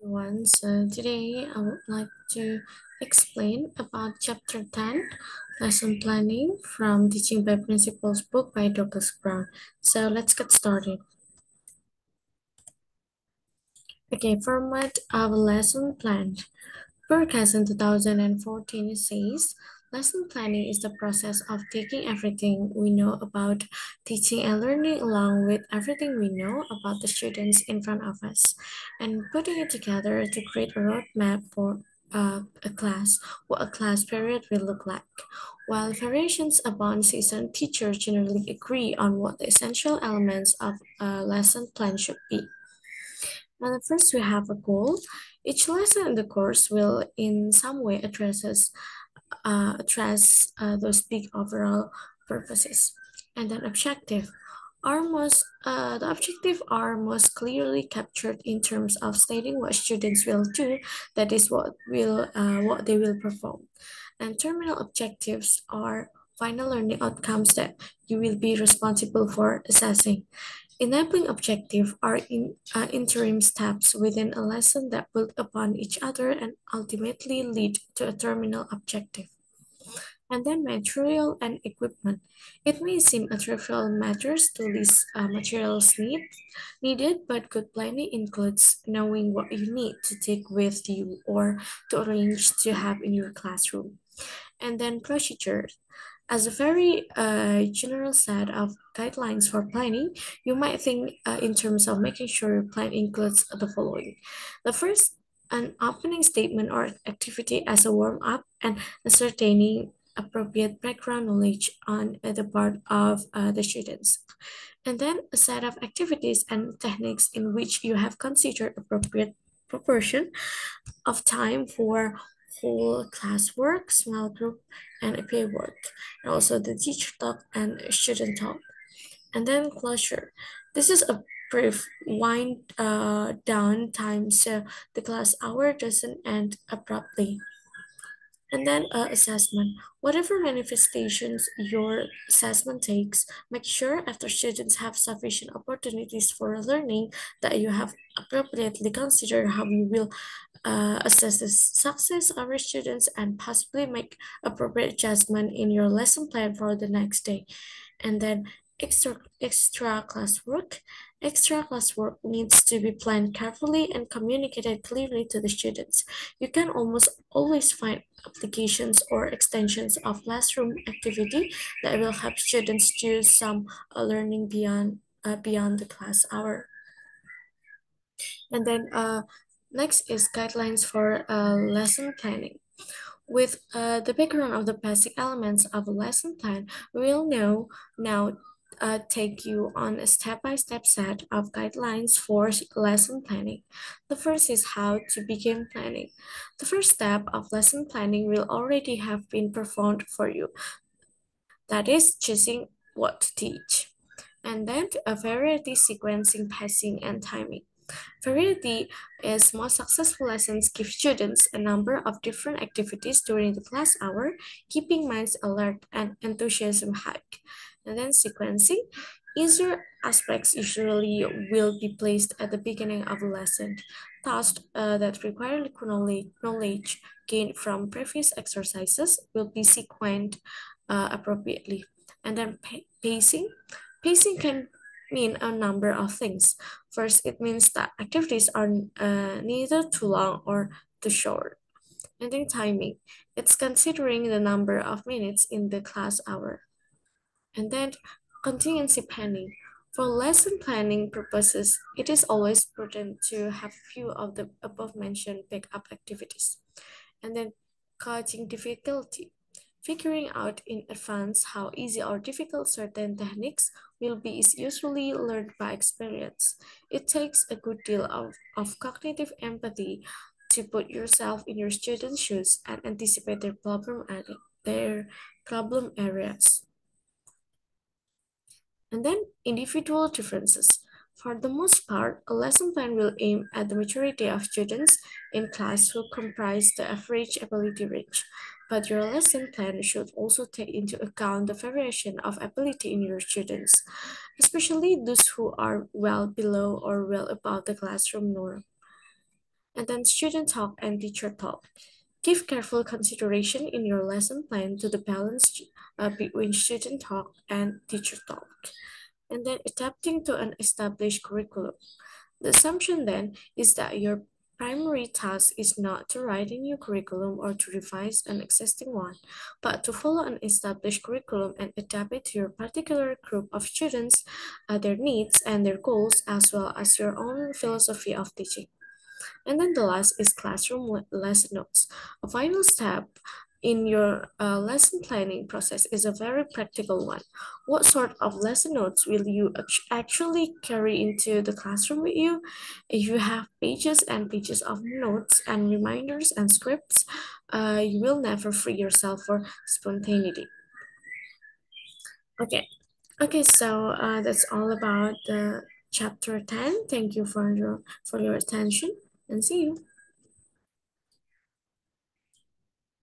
Everyone. So today I would like to explain about chapter 10, lesson planning from Teaching by Principles book by Douglas Brown. So let's get started. Okay, format of lesson plan. Burkas in 2014 says, lesson planning is the process of taking everything we know about teaching and learning along with everything we know about the students in front of us and putting it together to create a roadmap for a class, what a class period will look like. While variations abound, seasoned teachers generally agree on what the essential elements of a lesson plan should be. Now, first we have a goal. Each lesson in the course will in some way address those big overall purposes. And then objective the objective are most clearly captured in terms of stating what students will do, that is what they will perform. And terminal objectives are final learning outcomes that you will be responsible for assessing. Enabling objectives are interim steps within a lesson that build upon each other and ultimately lead to a terminal objective. And then material and equipment. It may seem a trivial matters to list materials needed, but good planning includes knowing what you need to take with you or to arrange to have in your classroom. And then procedures. As a very general set of guidelines for planning, you might think in terms of making sure your plan includes the following. The first, an opening statement or activity as a warm up and ascertaining appropriate background knowledge on the part of the students. And then a set of activities and techniques in which you have considered appropriate proportion of time for whole classwork, small group, and peer work, and also the teacher talk and student talk. And then closure. This is a brief wind down time so the class hour doesn't end abruptly. And then assessment. Whatever manifestations your assessment takes, make sure after students have sufficient opportunities for learning that you have appropriately considered how you will assess the success of your students and possibly make appropriate adjustment in your lesson plan for the next day. And then extra classwork. Extra classwork needs to be planned carefully and communicated clearly to the students. You can almost always find applications or extensions of classroom activity that will help students do some learning beyond the class hour. And then next is guidelines for lesson planning. With the background of the basic elements of a lesson plan, we will now take you on a step-by-step set of guidelines for lesson planning. The first is how to begin planning. The first step of lesson planning will already have been performed for you. That is choosing what to teach. And then a variety sequencing, pacing, and timing. Variety is most successful lessons give students a number of different activities during the class hour, keeping minds alert and enthusiasm high. And then sequencing. Easier aspects usually will be placed at the beginning of a lesson. Tasks that require knowledge gained from previous exercises will be sequenced appropriately. And then pacing. Pacing can mean a number of things. First, it means that activities are neither too long or too short. And then timing. It's considering the number of minutes in the class hour. And then contingency planning. For lesson planning purposes, it is always prudent to have few of the above mentioned backup activities. And then gauging difficulty. Figuring out in advance how easy or difficult certain techniques will be is usually learned by experience. It takes a good deal of cognitive empathy to put yourself in your students' shoes and anticipate their problem areas. And then individual differences. For the most part, a lesson plan will aim at the majority of students in class who comprise the average ability range. But your lesson plan should also take into account the variation of ability in your students, especially those who are well below or well above the classroom norm. And then student talk and teacher talk. Give careful consideration in your lesson plan to the balance between student talk and teacher talk. And then adapting to an established curriculum. The assumption then is that your primary task is not to write a new curriculum or to revise an existing one, but to follow an established curriculum and adapt it to your particular group of students, their needs and their goals, as well as your own philosophy of teaching. And then the last is classroom lesson notes. A final step in your lesson planning process is a very practical one. What sort of lesson notes will you actually carry into the classroom with you? If you have pages and pages of notes and reminders and scripts, you will never free yourself for spontaneity. Okay, so that's all about the chapter 10. Thank you for your attention and see you.